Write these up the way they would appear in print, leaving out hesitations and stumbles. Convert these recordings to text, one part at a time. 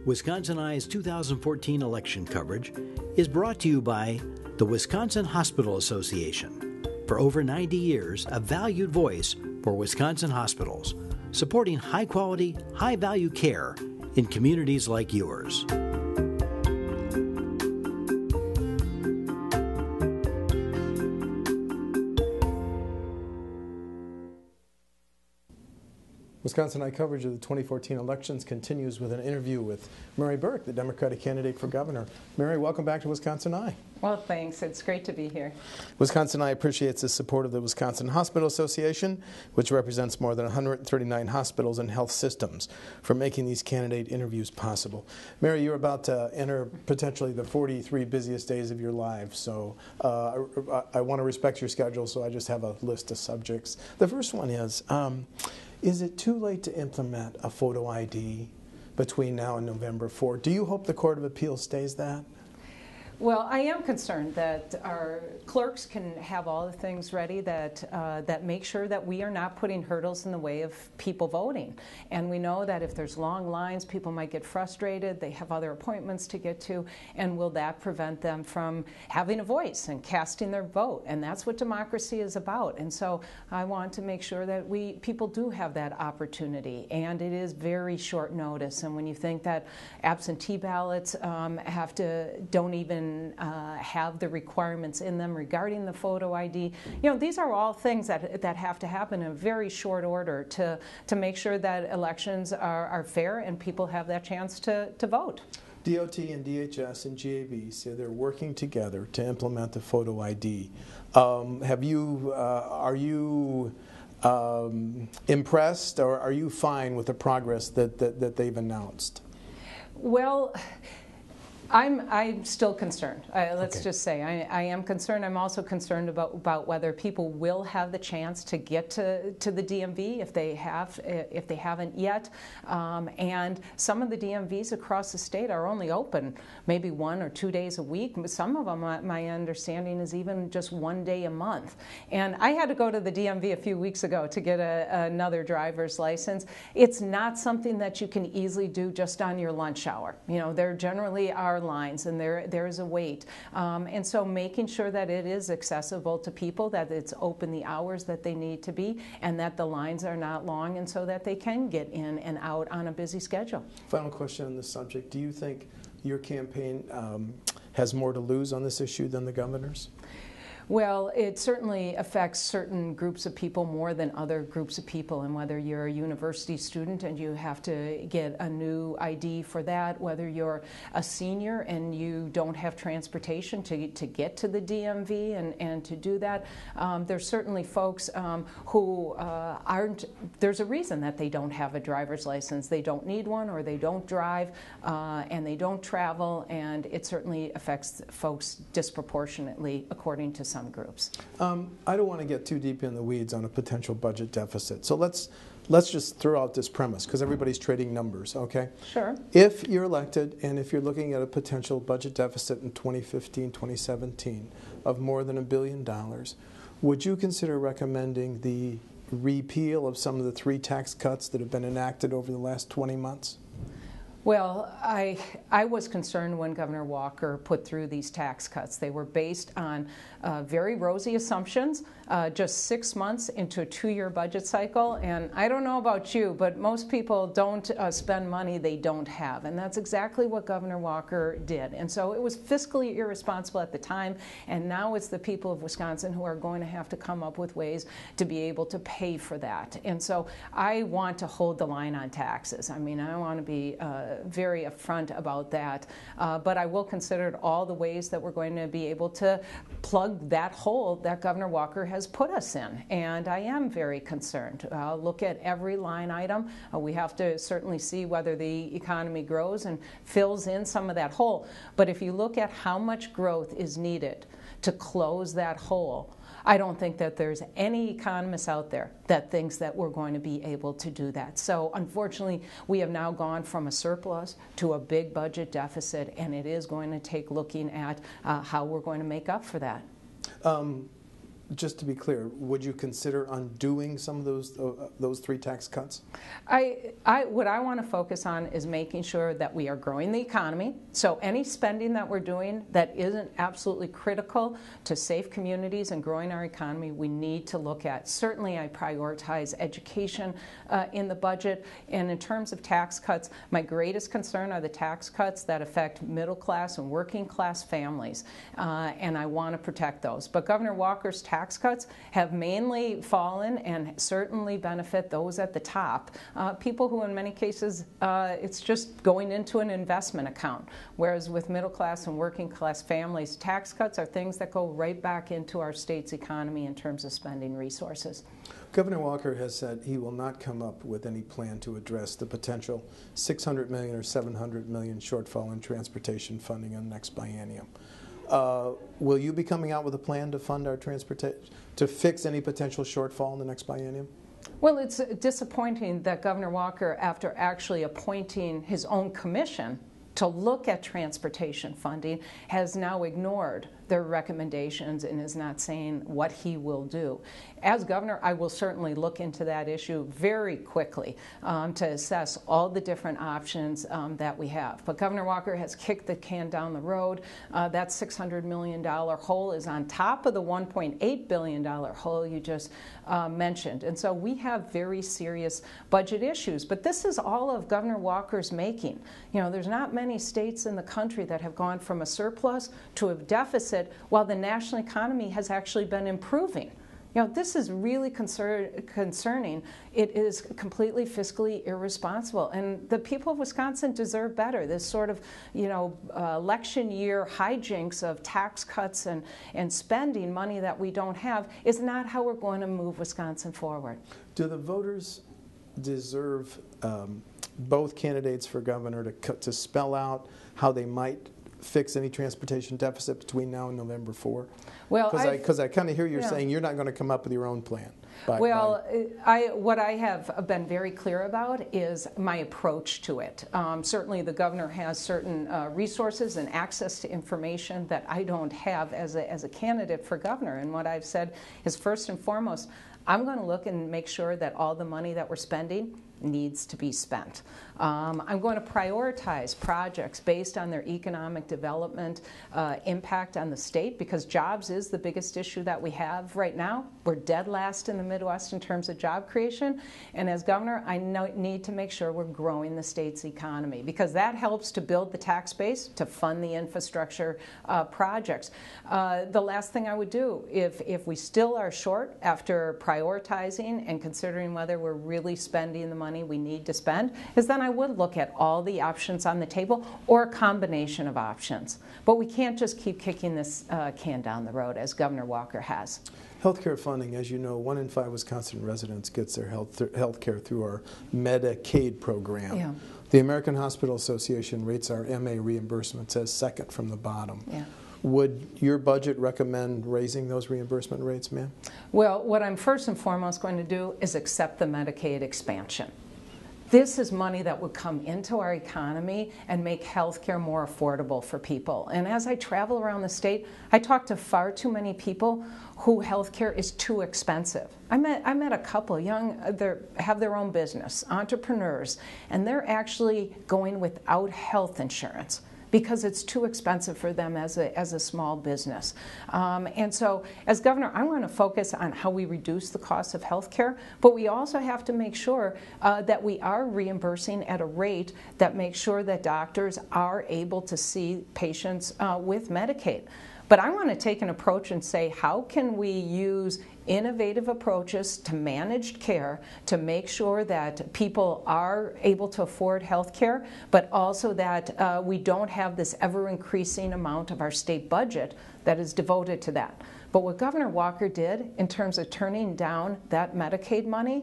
Wisconsin Eye's 2014 election coverage is brought to you by the Wisconsin Hospital Association. For over 90 years, a valued voice for Wisconsin hospitals, supporting high-quality, high-value care in communities like yours. Wisconsin Eye coverage of the 2014 elections continues with an interview with Mary Burke, the Democratic candidate for governor. Mary, welcome back to Wisconsin Eye. Well, thanks. It's great to be here. Wisconsin Eye appreciates the support of the Wisconsin Hospital Association, which represents more than 139 hospitals and health systems, for making these candidate interviews possible. Mary, you're about to enter potentially the 43 busiest days of your life, so I want to respect your schedule, so I just have a list of subjects. The first one is it too late to implement a photo ID between now and November 4? Do you hope the Court of Appeals stays that? Well, I am concerned that our clerks can have all the things ready that that make sure that we are not putting hurdles in the way of people voting. And we know that if there's long lines, people might get frustrated, they have other appointments to get to, and will that prevent them from having a voice and casting their vote? And that's what democracy is about. And so I want to make sure that people do have that opportunity. And it is very short notice. And when you think that absentee ballots don't even have the requirements in them regarding the photo ID. These are all things that have to happen in a very short order to make sure that elections are fair and people have that chance to vote. DOT and DHS and GAB say they're working together to implement the photo ID. Are you impressed, or are you fine with the progress that they've announced? Well, I'm still concerned. Let's just say I am concerned. I'm also concerned about whether people will have the chance to get to the DMV if they haven't yet. And some of the DMVs across the state are only open maybe 1 or 2 days a week. Some of them, my understanding, is even just 1 day a month. And I had to go to the DMV a few weeks ago to get another driver's license. It's not something that you can easily do just on your lunch hour. There generally are lines, and there is a wait, and so making sure that it is accessible to people, that it's open the hours that they need to be, and that the lines are not long, and so that they can get in and out on a busy schedule. Final question on this subject: do you think your campaign has more to lose on this issue than the governor's? Well, it certainly affects certain groups of people more than other groups of people, and whether you're a university student and you have to get a new ID for that, whether you're a senior and you don't have transportation to get to the DMV and to do that, there's certainly folks who there's a reason that they don't have a driver's license. They don't need one, or they don't drive, and they don't travel, and it certainly affects folks disproportionately according to some groups. I don't want to get too deep in the weeds on a potential budget deficit. So let's just throw out this premise, because everybody's trading numbers, okay? Sure. If you're elected, and if you're looking at a potential budget deficit in 2015, 2017 of more than $1 billion, would you consider recommending the repeal of some of the 3 tax cuts that have been enacted over the last 20 months? Well, I was concerned when Governor Walker put through these tax cuts. They were based on very rosy assumptions, just 6 months into a 2-year budget cycle. And I don't know about you, but most people don't spend money they don't have. And that's exactly what Governor Walker did. And so it was fiscally irresponsible at the time. And now it's the people of Wisconsin who are going to have to come up with ways to be able to pay for that. And so I want to hold the line on taxes. I mean, I want to be very upfront about that. But I will consider all the ways that we're going to be able to plug that hole that Governor Walker has put us in. And I am very concerned. Look at every line item. We have to certainly see whether the economy grows and fills in some of that hole. But if you look at how much growth is needed to close that hole, I don't think that there's any economist out there that thinks that we're going to be able to do that. So unfortunately, we have now gone from a surplus to a big budget deficit, and it is going to take looking at how we're going to make up for that. just to be clear, would you consider undoing some of those 3 tax cuts? What I want to focus on is making sure that we are growing the economy. So any spending that we're doing that isn't absolutely critical to safe communities and growing our economy, we need to look at. Certainly, I prioritize education in the budget. And in terms of tax cuts, my greatest concern are the tax cuts that affect middle class and working class families. And I want to protect those. But Governor Walker's tax cuts have mainly fallen and certainly benefit those at the top. People who in many cases it's just going into an investment account, whereas with middle class and working class families, tax cuts are things that go right back into our state's economy in terms of spending resources. Governor Walker has said he will not come up with any plan to address the potential $600 million or $700 million shortfall in transportation funding in the next biennium. Will you be coming out with a plan to fund our to fix any potential shortfall in the next biennium? Well, it's disappointing that Governor Walker, after actually appointing his own commission to look at transportation funding, has now ignored their recommendations and is not saying what he will do. As governor, I will certainly look into that issue very quickly to assess all the different options that we have. But Governor Walker has kicked the can down the road. That $600 million hole is on top of the $1.8 billion hole you just mentioned. And so we have very serious budget issues. But this is all of Governor Walker's making. You know, there's not many states in the country that have gone from a surplus to a deficit while the national economy has actually been improving. You know, this is really concerning. It is completely fiscally irresponsible, and the people of Wisconsin deserve better. This sort of, you know, election year hijinks of tax cuts and spending money that we don't have is not how we're going to move Wisconsin forward. Do the voters deserve both candidates for governor to spell out how they might fix any transportation deficit between now and November 4? Well, because I kind of hear you're saying you're not going to come up with your own plan. What I have been very clear about is my approach to it. Certainly the governor has certain resources and access to information that I don't have as a candidate for governor. And what I've said is, first and foremost, I'm going to look and make sure that all the money that we're spending needs to be spent. I'm going to prioritize projects based on their economic development impact on the state, because jobs is the biggest issue that we have right now. We're dead last in the Midwest in terms of job creation, and as governor, I need to make sure we're growing the state's economy, because that helps to build the tax base to fund the infrastructure projects. The last thing I would do, if we still are short after prioritizing and considering whether we're really spending the money we need to spend, is then I would look at all the options on the table or a combination of options. But we can't just keep kicking this can down the road as Governor Walker has. Healthcare funding, as you know, 1 in 5 Wisconsin residents gets their health care through our Medicaid program. Yeah. The American Hospital Association rates our MA reimbursements as second from the bottom. Yeah. Would your budget recommend raising those reimbursement rates, ma'am? Well, what I'm first and foremost going to do is accept the Medicaid expansion. This is money that would come into our economy and make health care more affordable for people. And as I travel around the state, I talk to far too many people who health care is too expensive. I met a couple young, they have their own business, entrepreneurs, and they're actually going without health insurance because it's too expensive for them as a small business. And so as governor, I want to focus on how we reduce the cost of health care, but we also have to make sure that we are reimbursing at a rate that makes sure that doctors are able to see patients with Medicaid. But I want to take an approach and say, how can we use innovative approaches to managed care to make sure that people are able to afford health care, but also that we don't have this ever-increasing amount of our state budget that is devoted to that. But what Governor Walker did in terms of turning down that Medicaid money,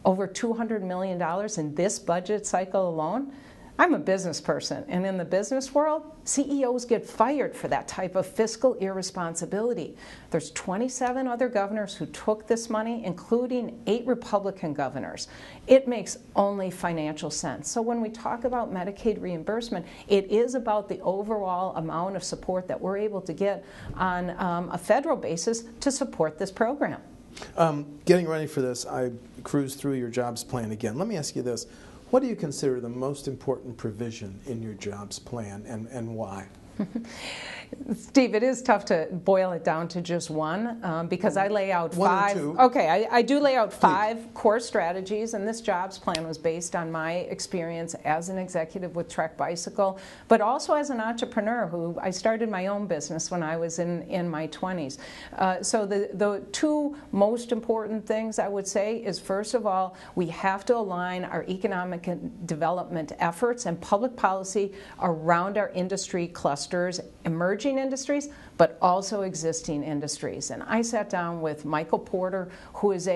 over $200 million in this budget cycle alone, I'm a business person, and in the business world, CEOs get fired for that type of fiscal irresponsibility. There's 27 other governors who took this money, including 8 Republican governors. It makes only financial sense. So when we talk about Medicaid reimbursement, it is about the overall amount of support that we're able to get on a federal basis to support this program. Getting ready for this, I cruised through your jobs plan again. Let me ask you this. What do you consider the most important provision in your jobs plan, and why? Steve, it is tough to boil it down to just one because I lay out one five. Or two. Okay, I do lay out Please. 5 core strategies, and this jobs plan was based on my experience as an executive with Trek Bicycle, but also as an entrepreneur who I started my own business when I was in my 20s. So the 2 most important things I would say is, first of all, we have to align our economic development efforts and public policy around our industry clusters, emerging industries, but also existing industries. And I sat down with Michael Porter, who is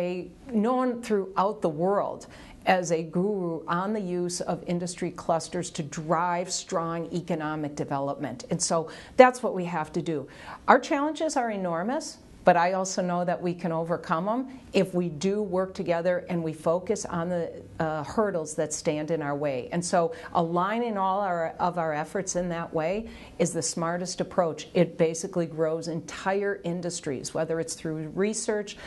known throughout the world as a guru on the use of industry clusters to drive strong economic development. And so that's what we have to do. Our challenges are enormous, but I also know that we can overcome them if we do work together and we focus on the hurdles that stand in our way. And so aligning all of our efforts in that way is the smartest approach. It basically grows entire industries, whether it's through research,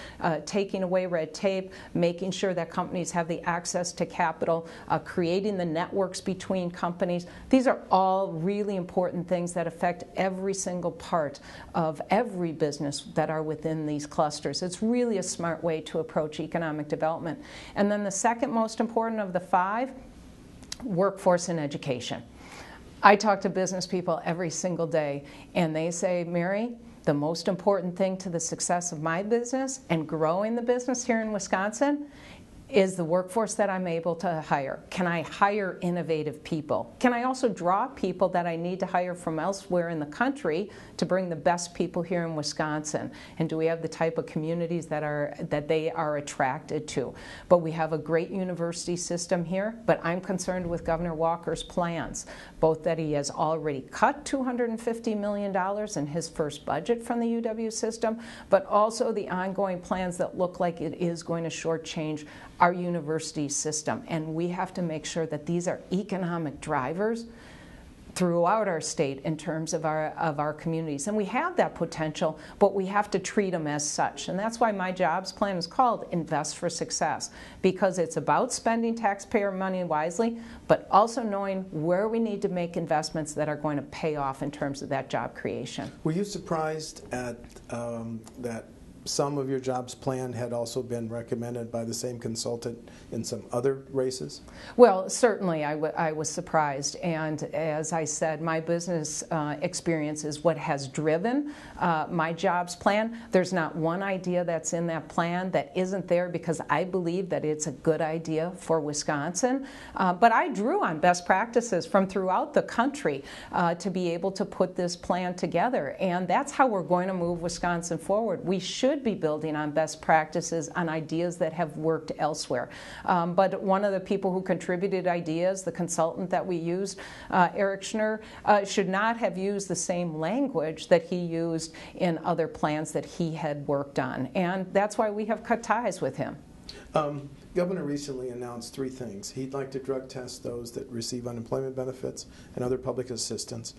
taking away red tape, making sure that companies have the access to capital, creating the networks between companies. These are all really important things that affect every single part of every business that are within these clusters. It's really a smart way to approach economic development. And then the second most important of the 5, workforce and education. I talk to business people every single day, and they say, Mary, the most important thing to the success of my business and growing the business here in Wisconsin is the workforce that I'm able to hire. Can I hire innovative people? Can I also draw people that I need to hire from elsewhere in the country to bring the best people here in Wisconsin? And do we have the type of communities that they are attracted to? But we have a great university system here, but I'm concerned with Governor Walker's plans, both that he has already cut $250 million in his first budget from the UW system, but also the ongoing plans that look like it is going to shortchange our university system. And we have to make sure that these are economic drivers throughout our state in terms of our communities. And we have that potential, but we have to treat them as such. And that's why my jobs plan is called Invest for Success, because it's about spending taxpayer money wisely, but also knowing where we need to make investments that are going to pay off in terms of that job creation. Were you surprised at that some of your jobs plan had also been recommended by the same consultant in some other races? Well, certainly I was surprised. And as I said, my business experience is what has driven my jobs plan. There's not one idea that's in that plan that isn't there because I believe that it's a good idea for Wisconsin. But I drew on best practices from throughout the country to be able to put this plan together. And that's how we're going to move Wisconsin forward. We should be building on best practices, on ideas that have worked elsewhere. But one of the people who contributed ideas, the consultant that we used, Eric Schnur, should not have used the same language that he used in other plans that he had worked on. And that's why we have cut ties with him. Governor recently announced 3 things. He'd like to drug test those that receive unemployment benefits and other public assistance.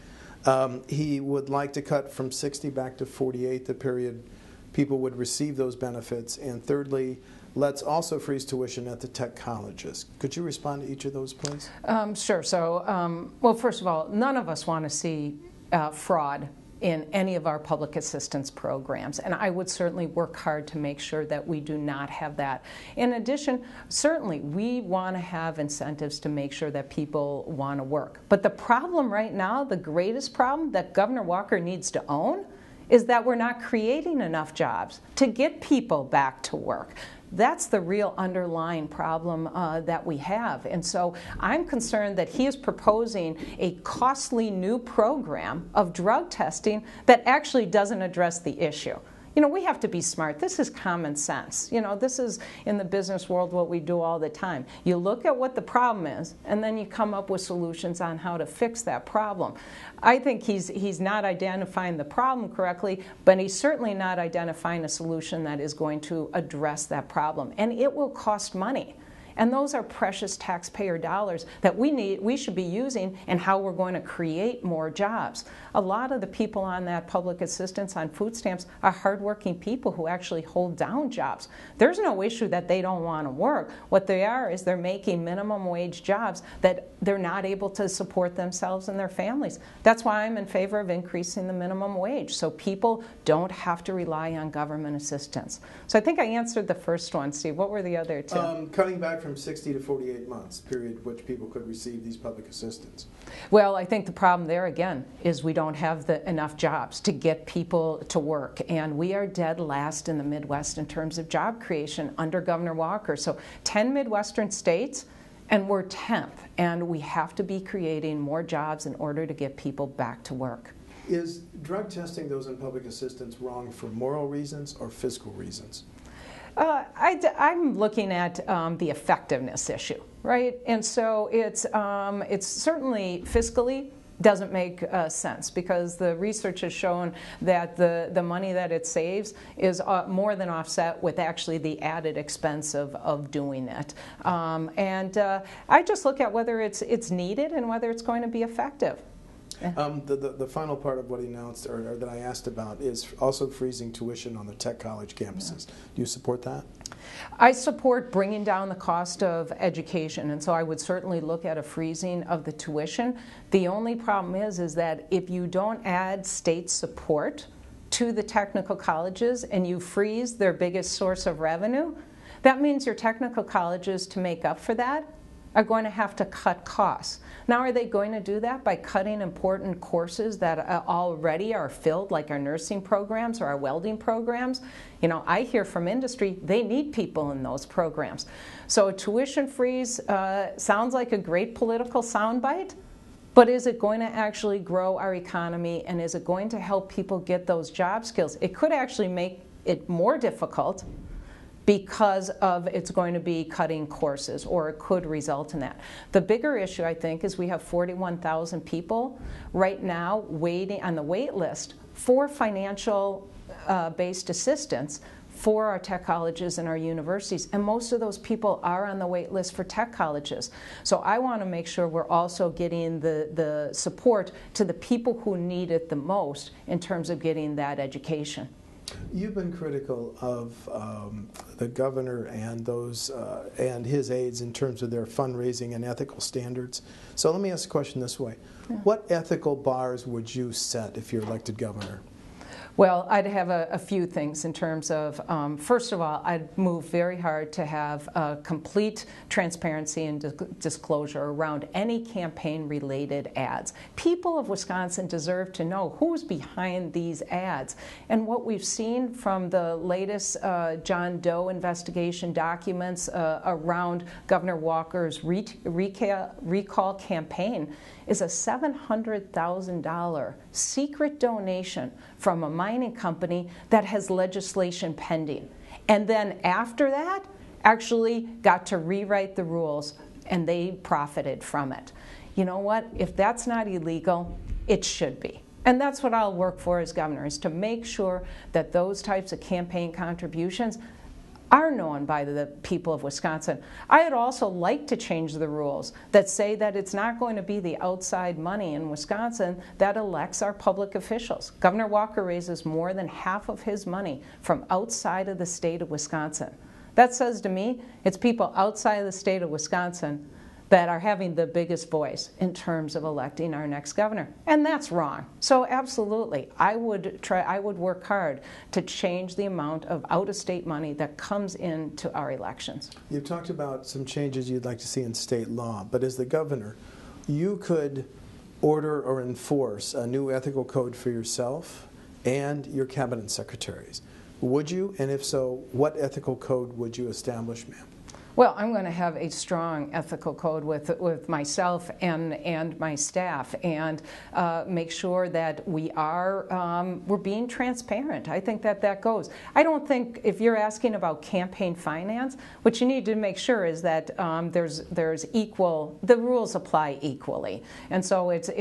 He would like to cut from 60 back to 48 the period people would receive those benefits. And thirdly, let's also freeze tuition at the tech colleges. Could you respond to each of those, please? Sure. So, well, first of all, none of us want to see fraud in any of our public assistance programs, and I would certainly work hard to make sure that we do not have that. In addition, certainly we want to have incentives to make sure that people want to work. But the problem right now, the greatest problem that Governor Walker needs to own, is that we're not creating enough jobs to get people back to work. That's the real underlying problem that we have. And so I'm concerned that he is proposing a costly new program of drug testing that actually doesn't address the issue. we have to be smart. This is common sense. This is in the business world what we do all the time. You look at what the problem is, and then you come up with solutions on how to fix that problem. I think he's not identifying the problem correctly, but he's certainly not identifying a solution that is going to address that problem. And it will cost money. And those are precious taxpayer dollars that we should be using in how we're going to create more jobs. A lot of the people on that public assistance on food stamps are hardworking people who actually hold down jobs. There's no issue that they don't want to work. What they are is they're making minimum wage jobs that they're not able to support themselves and their families. That's why I'm in favor of increasing the minimum wage, so people don't have to rely on government assistance. So I think I answered the first one, Steve. What were the other two? Cutting back from 60 to 48 months, period, which people could receive these public assistance. Well, I think the problem there, again, is we don't have enough jobs to get people to work. And we are dead last in the Midwest in terms of job creation under Governor Walker. So 10 Midwestern states, and we're 10th. And we have to be creating more jobs in order to get people back to work. Is drug testing those in public assistance wrong for moral reasons or fiscal reasons? I'm looking at the effectiveness issue, right? And so it's certainly fiscally doesn't make sense, because the research has shown that the money that it saves is more than offset with actually the added expense of doing it. I just look at whether it's needed and whether it's going to be effective. The final part of what he announced, or that I asked about, is also freezing tuition on the tech college campuses. Do you support that? I support bringing down the cost of education, and so I would certainly look at a freezing of the tuition. The only problem is that if you don't add state support to the technical colleges and you freeze their biggest source of revenue, that means your technical colleges, to make up for that, are going to have to cut costs. Now, are they going to do that by cutting important courses that already are filled, like our nursing programs or our welding programs? I hear from industry, they need people in those programs. So a tuition freeze sounds like a great political soundbite, but is it going to actually grow our economy, and is it going to help people get those job skills? It could actually make it more difficult, because of it's going to be cutting courses, or it could result in that. The bigger issue, I think, is we have 41,000 people right now waiting on the wait list for financial based assistance for our tech colleges and our universities, and most of those people are on the wait list for tech colleges. So I want to make sure we're also getting the support to the people who need it the most in terms of getting that education. You've been critical of the governor and those and his aides in terms of their fundraising and ethical standards. So let me ask the question this way. Yeah. What ethical bars would you set if you're elected governor? Well, I'd have a few things in terms of, first of all, I'd move very hard to have complete transparency and disclosure around any campaign-related ads. People of Wisconsin deserve to know who's behind these ads. And what we've seen from the latest John Doe investigation documents around Governor Walker's recall campaign is a $700,000 secret donation from a mining company that has legislation pending. And then after that, actually got to rewrite the rules, and they profited from it. You know what? If that's not illegal, it should be. And that's what I'll work for as governor, is to make sure that those types of campaign contributions are known by the people of Wisconsin. I'd also like to change the rules that say that it's not going to be the outside money in Wisconsin that elects our public officials. Governor Walker raises more than half of his money from outside of the state of Wisconsin. That says to me, it's people outside of the state of Wisconsin that are having the biggest voice in terms of electing our next governor. And that's wrong. So absolutely, I would work hard to change the amount of out-of-state money that comes into our elections. You've talked about some changes you'd like to see in state law, but as the governor, you could order or enforce a new ethical code for yourself and your cabinet secretaries. Would you? And if so, what ethical code would you establish, ma'am? Well, I'm going to have a strong ethical code with myself and my staff, and make sure that we're being transparent. I think that goes. I don't think, if you're asking about campaign finance, what you need to make sure is that there's equal. The rules apply equally, and so it's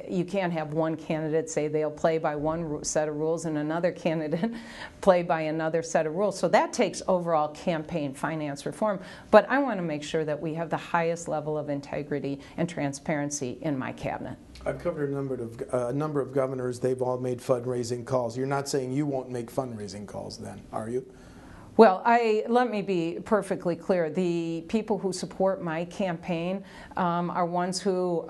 you can't have one candidate say they'll play by one set of rules and another candidate play by another set of rules. So that takes overall campaign finance reform, but I want to make sure that we have the highest level of integrity and transparency in my cabinet. I've covered a number of governors. They've all made fundraising calls. You're not saying you won't make fundraising calls then, are you? Well, let me be perfectly clear. The people who support my campaign are ones who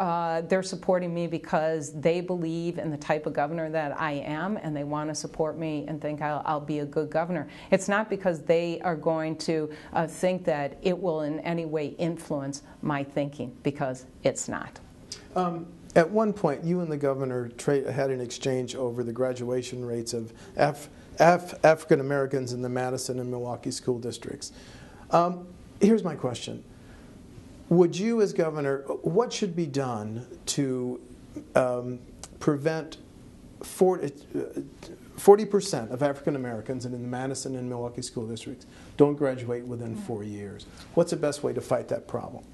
they're supporting me because they believe in the type of governor that I am, and they want to support me and think I'll be a good governor. It's not because they are going to think that it will in any way influence my thinking, because it's not. At one point, you and the governor had an exchange over the graduation rates of African Americans in the Madison and Milwaukee school districts. Here's my question. Would you, as governor, what should be done to prevent 40% of African Americans in the Madison and Milwaukee school districts don't graduate within 4 years? What's the best way to fight that problem?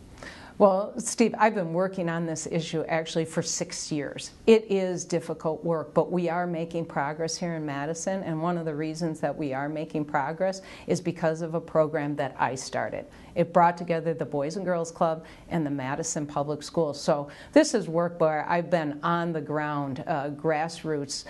Well, Steve, I've been working on this issue actually for 6 years. It is difficult work, but we are making progress here in Madison, and one of the reasons that we are making progress is because of a program that I started. It brought together the Boys and Girls Club and the Madison Public Schools. So this is work where I've been on the ground, grassroots,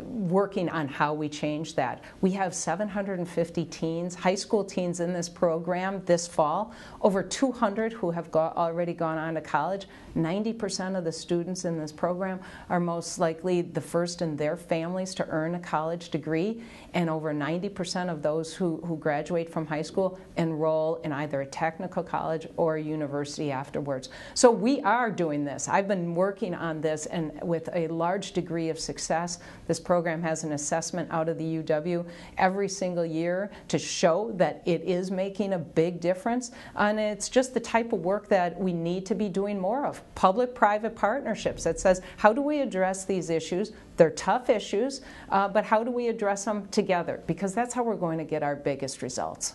working on how we change that. We have 750 teens, high school teens in this program this fall, over 200 who have already gone on to college. 90% of the students in this program are most likely the first in their families to earn a college degree, and over 90% of those who graduate from high school enroll in either a technical college or a university afterwards. So we are doing this. I've been working on this, and with a large degree of success. This program has an assessment out of the UW every single year to show that it is making a big difference, and it's just the type of work that we need to be doing more of. Public-private partnerships that says, how do we address these issues? They're tough issues, but how do we address them together? Because that's how we're going to get our biggest results.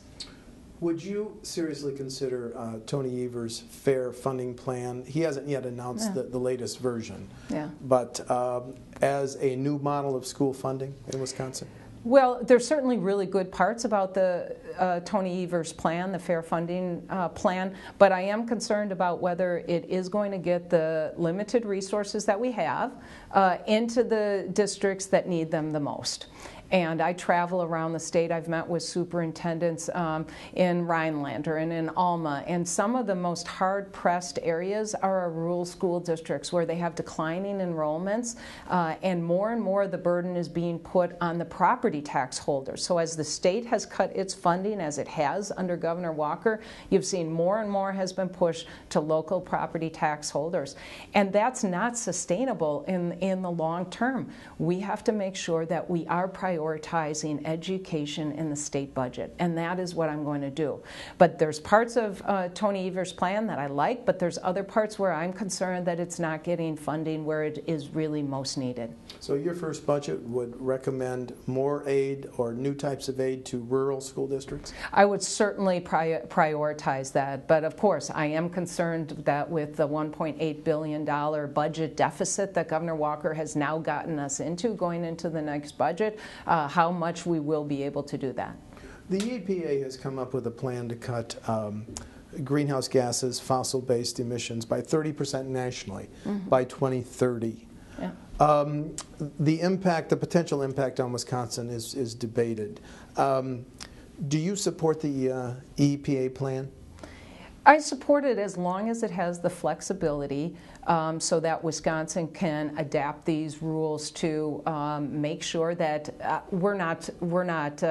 Would you seriously consider Tony Evers' fair funding plan? He hasn't yet announced the latest version, but as a new model of school funding in Wisconsin? Well, there's certainly really good parts about the Tony Evers plan, the fair funding plan, but I am concerned about whether it is going to get the limited resources that we have into the districts that need them the most. And I travel around the state. I've met with superintendents in Rhinelander and in Alma, and some of the most hard-pressed areas are our rural school districts where they have declining enrollments, and more of the burden is being put on the property tax holders. So as the state has cut its funding, as it has under Governor Walker, you've seen more and more has been pushed to local property tax holders. And that's not sustainable in the long term. We have to make sure that we are prioritizing education in the state budget, and that is what I'm going to do. But there's parts of Tony Evers' plan that I like, but there's other parts where I'm concerned that it's not getting funding where it is really most needed. So your first budget would recommend more aid or new types of aid to rural school districts? I would certainly prioritize that, but of course I am concerned that with the $1.8 billion budget deficit that Governor Walker has now gotten us into going into the next budget, how much we will be able to do that. The EPA has come up with a plan to cut greenhouse gases, fossil-based emissions by 30% nationally by 2030. Yeah. The potential impact on Wisconsin is debated. Do you support the EPA plan? I support it as long as it has the flexibility so that Wisconsin can adapt these rules to make sure that we're not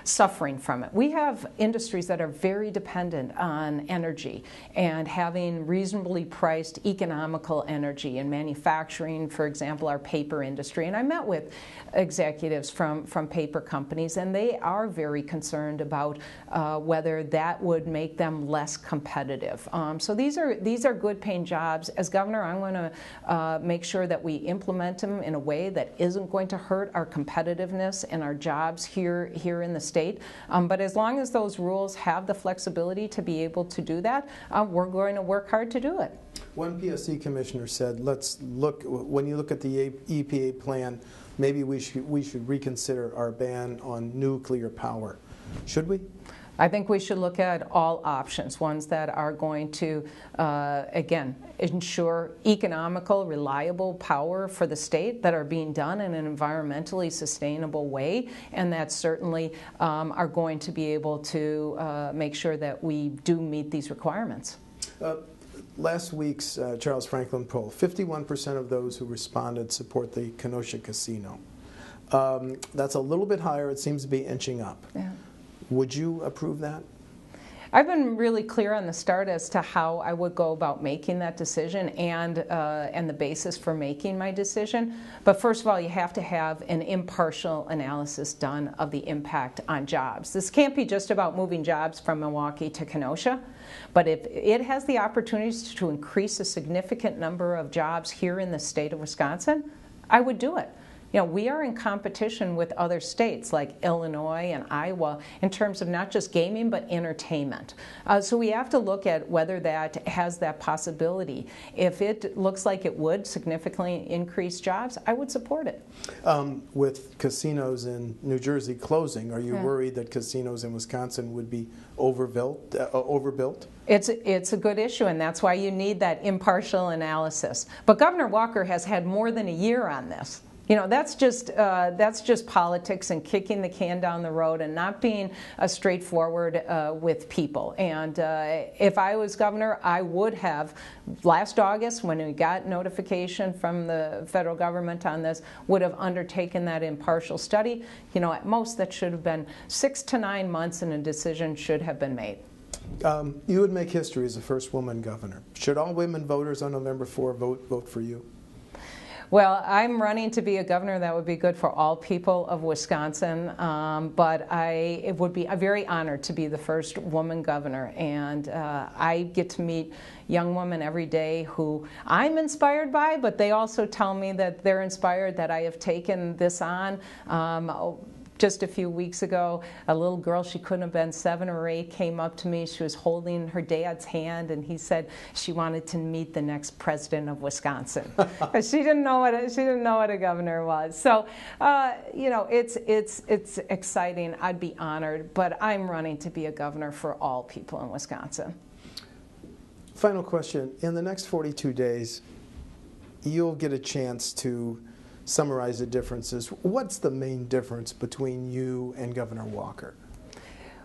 suffering from it. We have industries that are very dependent on energy, and having reasonably priced economical energy in manufacturing, for example, our paper industry. And I met with executives from paper companies, and they are very concerned about whether that would make them less competitive. So these are good paying jobs. As governor, I'm going to make sure that we implement them in a way that isn't going to hurt our competitiveness and our jobs here in the state. But as long as those rules have the flexibility to be able to do that, we're going to work hard to do it. One PSC commissioner said, let's look, when you look at the EPA plan, maybe we should reconsider our ban on nuclear power. Should we? I think we should look at all options, ones that are going to, again, ensure economical, reliable power for the state, that are being done in an environmentally sustainable way, and that certainly are going to be able to make sure that we do meet these requirements. Last week's Charles Franklin poll, 51% of those who responded support the Kenosha casino. That's a little bit higher. It seems to be inching up. Yeah. Would you approve that? I've been really clear on the start as to how I would go about making that decision and the basis for making my decision. But first of all, you have to have an impartial analysis done of the impact on jobs. This can't be just about moving jobs from Milwaukee to Kenosha, but if it has the opportunities to increase a significant number of jobs here in the state of Wisconsin, I would do it. You know, we are in competition with other states like Illinois and Iowa in terms of not just gaming but entertainment. So we have to look at whether that has that possibility. If it looks like it would significantly increase jobs, I would support it. With casinos in New Jersey closing, are you worried that casinos in Wisconsin would be overbuilt? It's a good issue, and that's why you need that impartial analysis. But Governor Walker has had more than a year on this. You know, that's just politics and kicking the can down the road and not being straightforward with people. And if I was governor, I would have, last August when we got notification from the federal government on this, would have undertaken that impartial study. You know, at most that should have been 6 to 9 months, and a decision should have been made. You would make history as the first woman governor. Should all women voters on November 4 vote for you? Well, I'm running to be a governor that would be good for all people of Wisconsin, but it would be very honored to be the first woman governor, and I get to meet young women every day who I'm inspired by, but they also tell me that they're inspired that I have taken this on. Just a few weeks ago, a little girl, she couldn't have been 7 or 8, came up to me. She was holding her dad's hand, and he said she wanted to meet the next president of Wisconsin. She didn't know what a governor was. So, you know, it's exciting. I'd be honored, but I'm running to be a governor for all people in Wisconsin. Final question: in the next 42 days, you'll get a chance to summarize the differences. What's the main difference between you and Governor Walker?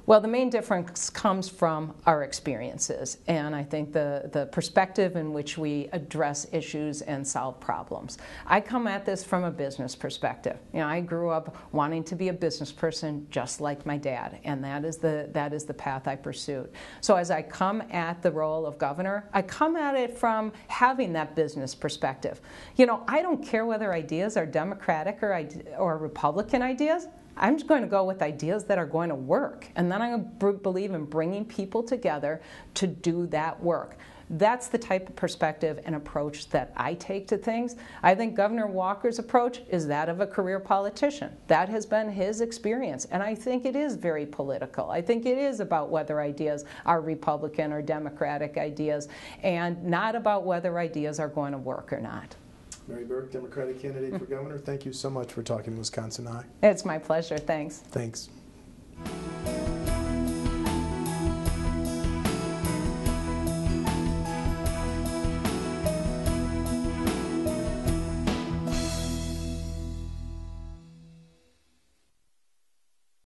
Well, the main difference comes from our experiences, and I think the perspective in which we address issues and solve problems. I come at this from a business perspective. You know, I grew up wanting to be a business person just like my dad, and that is the path I pursued. So as I come at the role of governor, I come at it from having that business perspective. You know, I don't care whether ideas are Democratic or Republican ideas. I'm just going to go with ideas that are going to work. And then I believe in bringing people together to do that work. That's the type of perspective and approach that I take to things. I think Governor Walker's approach is that of a career politician. That has been his experience. And I think it is very political. I think it is about whether ideas are Republican or Democratic ideas, and not about whether ideas are going to work or not. Mary Burke, Democratic candidate for governor, thank you so much for talking to Wisconsin Eye. It's my pleasure. Thanks. Thanks.